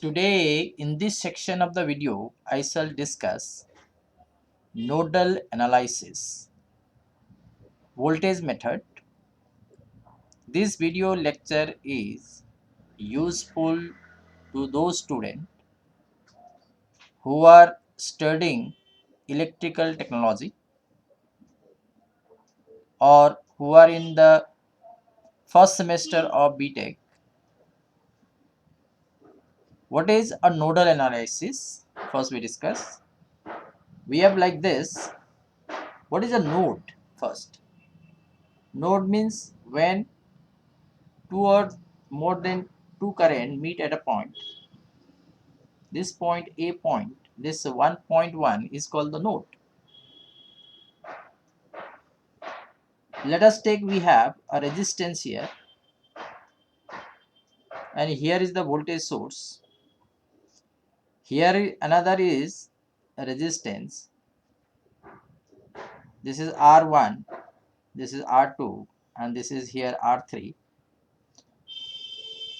Today, in this section of the video, I shall discuss nodal analysis, voltage method. This video lecture is useful to those students who are studying electrical technology or who are in the first semester of BTech. What is a nodal analysis? First we discuss. We have like this. What is a node? First, node means when two or more than two current meet at a point. This point, A point, this 1.1 is called the node. Let us take, we have a resistance here, and here is the voltage source. Here another is a resistance. This is R1, this is R2, and this is here R3,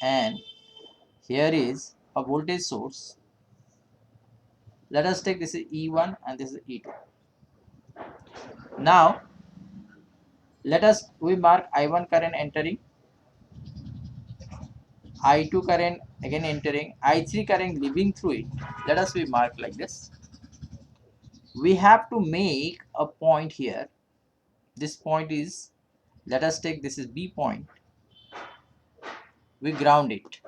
and here is a voltage source. Let us take, this is E1 and this is E2. Now let us, we mark I1 current entering, I2 current again entering, I3 current leaving through it. Let us be marked like this. We have to make a point here. This point is, let us take, this is B point. We ground it.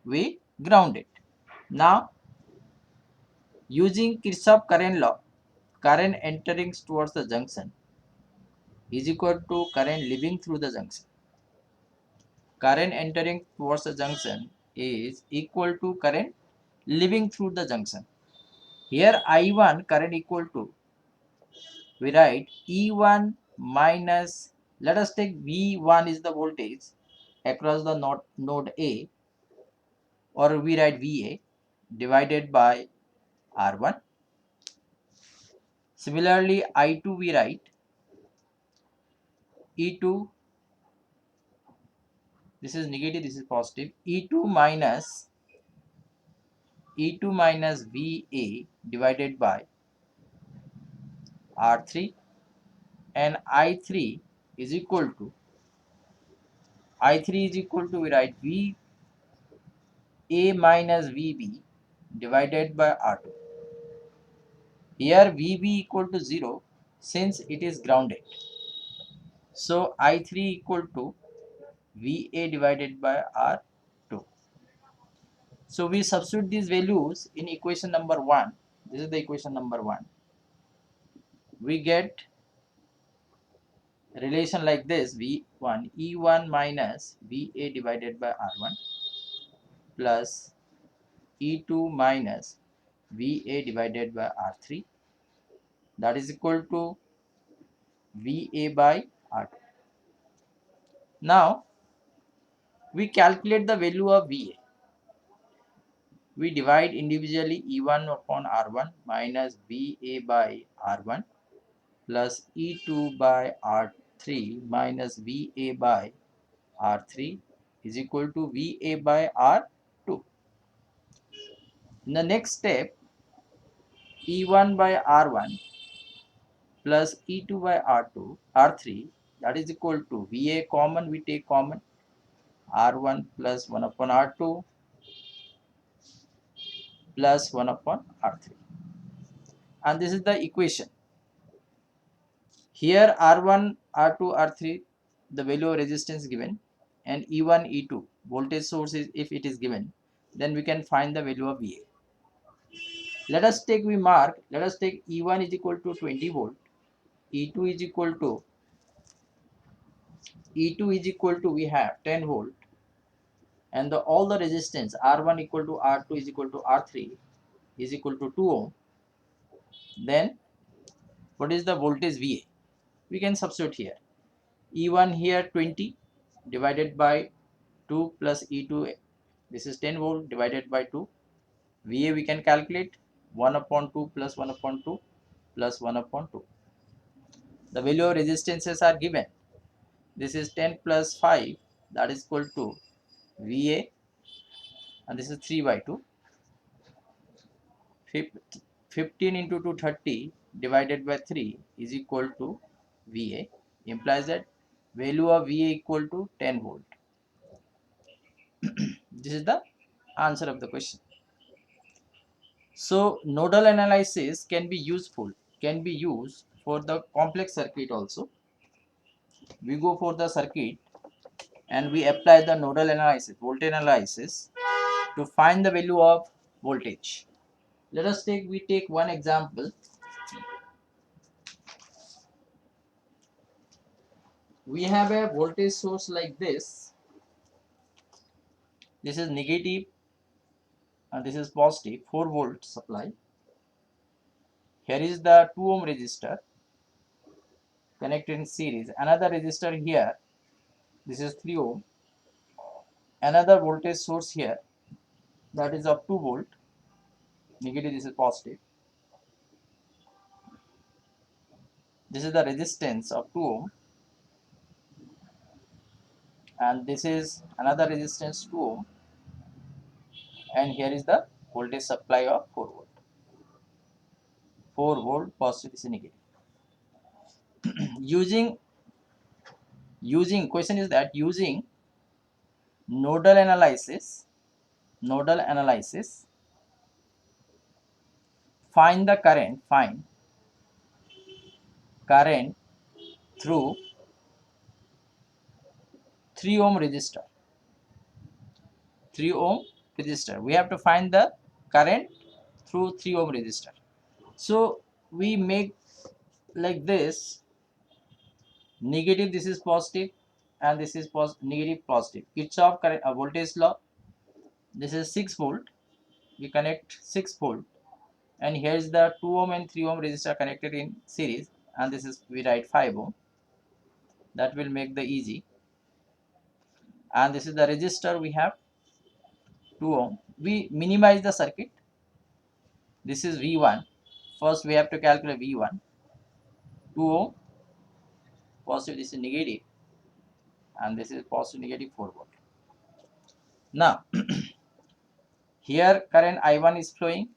We ground it. Now using Kirchhoff current law, current entering towards the junction is equal to current leaving through the junction. Current entering towards the junction is equal to current leaving through the junction. Here I1 current equal to, we write E1 minus, let us take V1 is the voltage across the node A, or we write VA divided by R1. Similarly I2 we write E2, this is negative, this is positive, E2 minus VA divided by R3, and I3 is equal to, we write VA minus VB divided by R2. Here VB equal to 0 since it is grounded. So I3 equal to VA divided by R2. So we substitute these values in equation number 1. This is the equation number 1. We get relation like this: V1 E1 minus VA divided by R1 plus E2 minus VA divided by R3, that is equal to VA by R2. Now we calculate the value of VA. We divide individually E1 upon R1 minus VA by R1 plus E2 by R3 minus VA by R3 is equal to VA by R2. In the next step, E1 by R1 plus E2 by R3, that is equal to VA common, we take common, R1 plus 1 upon R2 plus 1 upon R3, and this is the equation. Here R1, R2, R3 the value of resistance given, and E1, E2 voltage source is, if it is given, then we can find the value of VA. Let us take, we mark, let us take E1 is equal to 20 volt, E2 is equal to, we have 10 volt, and all the resistance R1 equal to R2 is equal to R3 is equal to 2 ohm. Then what is the voltage VA? We can substitute here. E1 here 20 divided by 2 plus E2, this is 10 volt divided by 2. VA we can calculate 1 upon 2 plus 1 upon 2 plus 1 upon 2. The value of resistances are given. This is 10 plus 5, that is equal to VA and this is 3 by 2. 15 into 2, 30 divided by 3 is equal to VA, implies that value of VA equal to 10 volt. This is the answer of the question. So nodal analysis can be used for the complex circuit also. We go for the circuit and we apply the nodal analysis, voltage analysis, to find the value of voltage. Let us take one example. We have a voltage source like this. This is negative and this is positive, 4 volt supply. Here is the 2 ohm resistor connected in series. Another resistor here, this is 3 ohm. Another voltage source here, that is of 2 volt, negative, this is positive. This is the resistance of 2 ohm, and this is another resistance 2 ohm, and here is the voltage supply of 4 volt. 4 volt positive, this is negative. using question is that using nodal analysis, find current through 3 ohm resistor. 3 ohm resistor, we have to find the current through 3 ohm resistor. So we make like this, negative, this is positive, and this is negative positive. Kirchhoff current voltage law, this is 6 volt, we connect 6 volt, and here is the 2 ohm and 3 ohm resistor connected in series, and this is, we write 5 ohm. That will make the easy. And this is the resistor, we have 2 ohm. We minimize the circuit. This is V1. First we have to calculate V1. 2 ohm positive, this is negative, and this is positive, negative, 4 volt. Now here current I1 is flowing.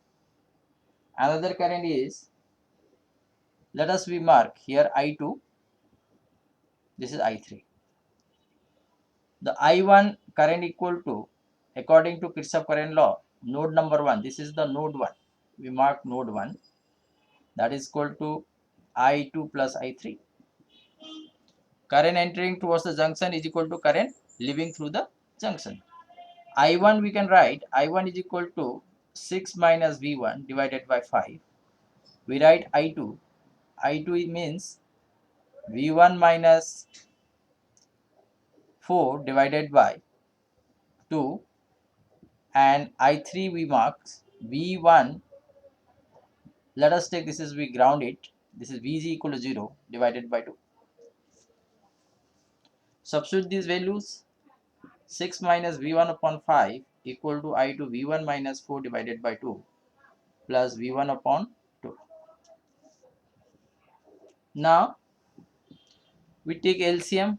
Another current is, let us we mark here I2, this is I3. The I1 current equal to, according to Kirchhoff current law, node number 1, this is the node 1, we mark node 1, that is equal to I2 plus I3. Current entering towards the junction is equal to current leaving through the junction. I1 we can write, I1 is equal to 6 minus V1 divided by 5. We write I2. I2 means V1 minus 4 divided by 2, and I3 we mark V1. Let us take this is, we ground it. This is Vg equal to 0 divided by 2. Substitute these values. 6 minus V1 upon 5 equal to I2 V1 minus 4 divided by 2 plus V1 upon 2. Now we take LCM.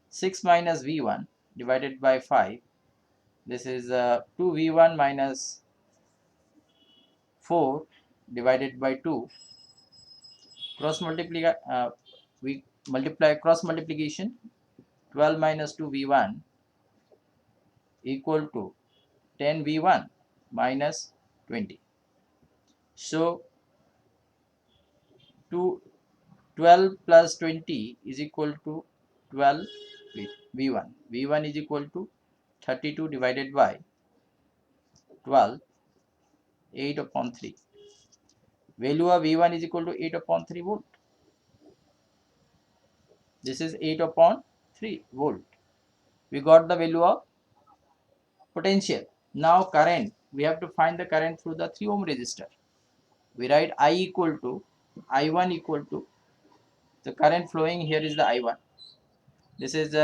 6 minus V1 divided by 5, this is 2V1 minus 4 divided by 2. Cross multiply, we multiply cross multiplication. 12 minus 2V1 equal to 10V1 minus 20. So 12 plus 20 is equal to 12 V1. V1 is equal to 32 divided by 12, 8 upon 3. Value of V1 is equal to 8 upon 3 volt. This is 8 upon 3 volt. We got the value of potential. Now current, we have to find the current through the 3 ohm resistor. We write I equal to, I1 equal to, the current flowing here is the I1. This is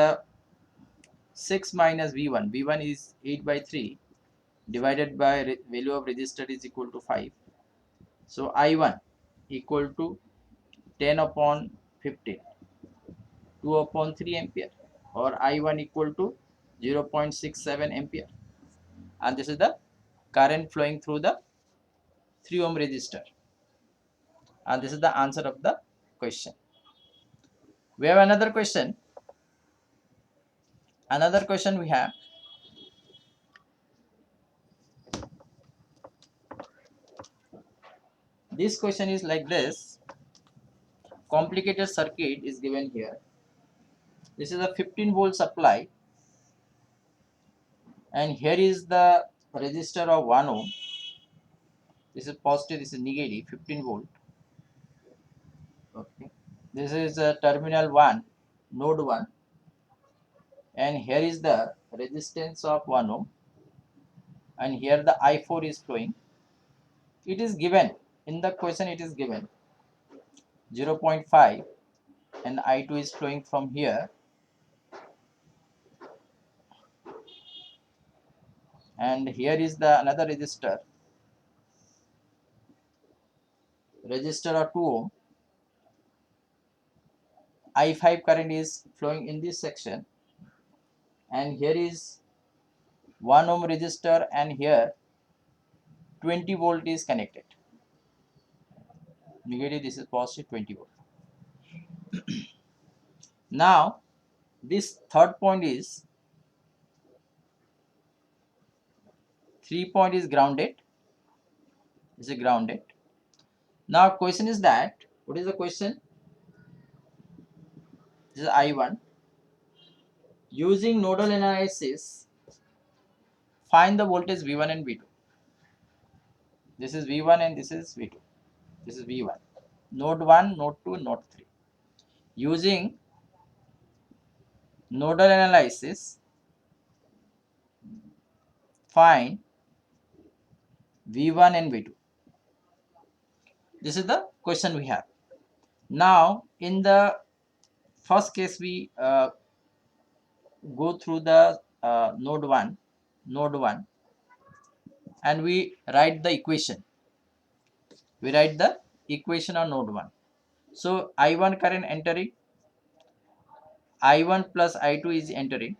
6 minus V1. V1 is 8 by 3 divided by value of resistor is equal to 5. So I1 equal to 10 upon 15, 2 upon 3 ampere, or I1 equal to 0.67 ampere. and this is the current flowing through the 3 ohm resistor, and this is the answer of the question. We have another question. We have, this question is like this. Complicated circuit is given here. This is a 15 volt supply, and here is the resistor of 1 ohm. This is positive, this is negative, 15 volt. Okay, this is terminal 1, node 1, and here is the resistance of 1 ohm, and here the I4 is flowing. It is given in the question, it is given 0.5, and I2 is flowing from here, and here is the another resistor of 2 ohm. I5 current is flowing in this section, and here is 1 ohm resistor, and here 20 volt is connected. Negative, this is positive, 20 volt. Now this third point is, 3 point is grounded. This is grounded. Now question is that, what is the question? This is I1. Using nodal analysis, find the voltage V1 and V2. This is V1 and this is V2. This is V1. Node 1, node 2, node 3. Using nodal analysis, find V1 and V2. This is the question we have. Now in the first case, we go through the node 1, and we write the equation. We write the equation on node 1. So I1 current entering, I1 plus I2 is entering,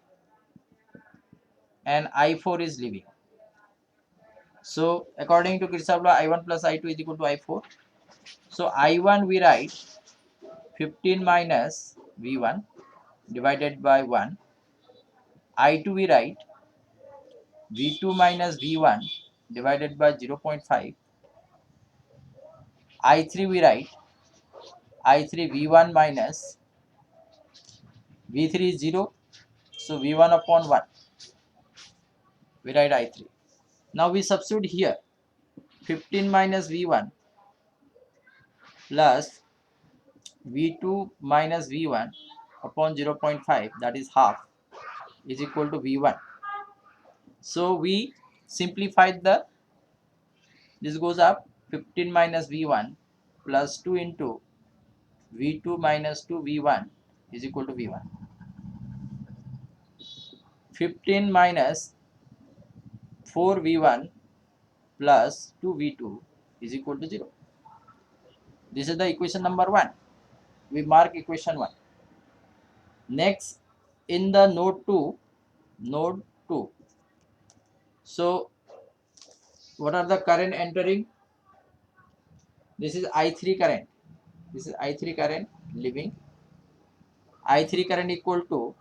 and I4 is leaving. So according to Kirchhoff law, I1 plus I2 is equal to I4. So I1 we write 15 minus V1 divided by 1. I2 we write V2 minus V1 divided by 0.5. I3 we write I3 V1 minus V3 is 0. So V1 upon 1. We write I3. Now we substitute here 15 minus V1 plus V2 minus V1 upon 0.5, that is half, is equal to V1. So we simplified this goes up, 15 minus V1 plus 2 into V2 minus 2 V1 is equal to V1. 15 minus 4 V1 plus 2 V2 is equal to 0. This is the equation number 1. We mark equation 1. Next, in the node 2. So what are the current entering? This is I3 current. This is I3 current leaving. I3 current equal to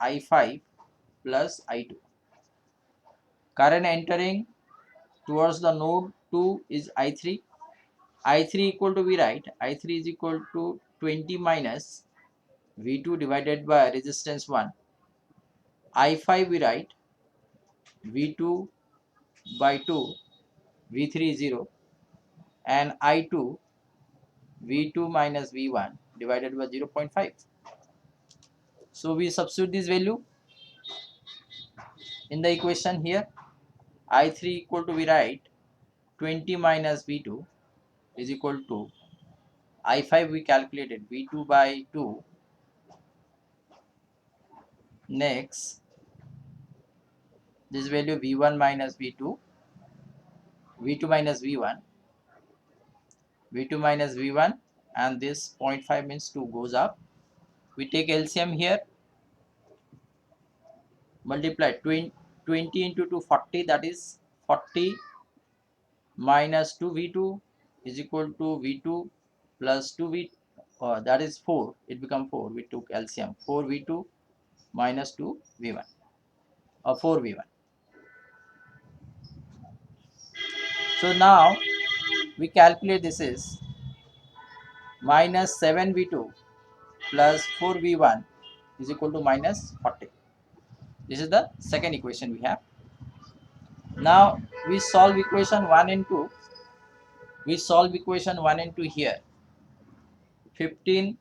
I5 plus I2. Current entering towards the node 2 is I3. I3 equal to, we write I3 is equal to 20 minus V2 divided by resistance 1. I5 we write V2 by 2, V3 is 0, and I2 V2 minus V1 divided by 0.5. So we substitute this value in the equation here. I3 equal to, we write 20 minus V2 is equal to I5 we calculated V2 by 2. Next, this value V1 minus V2, V2 minus V1, V2 minus V1, and this 0.5 means 2 goes up. We take LCM here, multiply 20 into 2 40, that is 40 minus 2v2 is equal to v2 plus 2v, that is 4, it become 4, we took LCM, 4v2 minus 2v1 or 4v1. So now we calculate, this is minus 7v2 plus 4v1 is equal to minus 40. This is the second equation we have. Now we solve equation 1 and 2. We solve equation 1 and 2 here. 15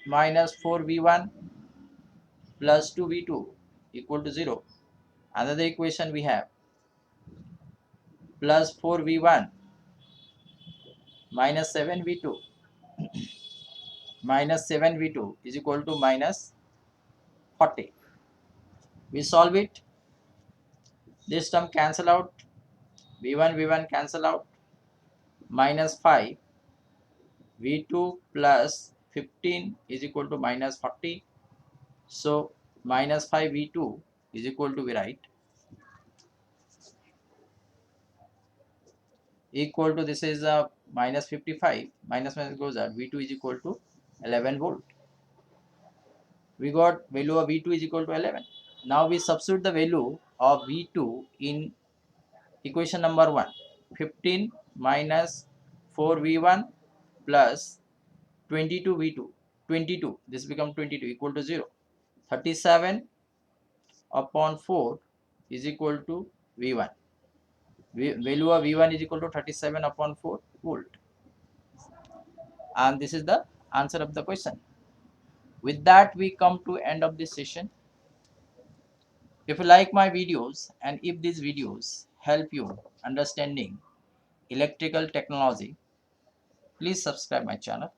minus 4v1 plus 2v2 equal to 0. Another equation we have plus 4v1 minus 7v2 minus 7v2 is equal to minus 40. We solve it. This term cancel out. v1 cancel out. Minus 5 v2 plus 15 is equal to minus 40. So minus 5 v2 is equal to, we write, equal to, this is a minus 55, minus minus goes out, v2 is equal to 11 volt. We got value of v2 is equal to 11. Now we substitute the value of v2 in equation number 1. 15 minus 4v1 plus 22v2, 22, this become 22 equal to 0. 37 upon 4 is equal to v1. Value of v1 is equal to 37 upon 4 volt. And this is the answer of the question. With that, we come to end of this session. If you like my videos and if these videos help you understanding electrical technology, please subscribe my channel.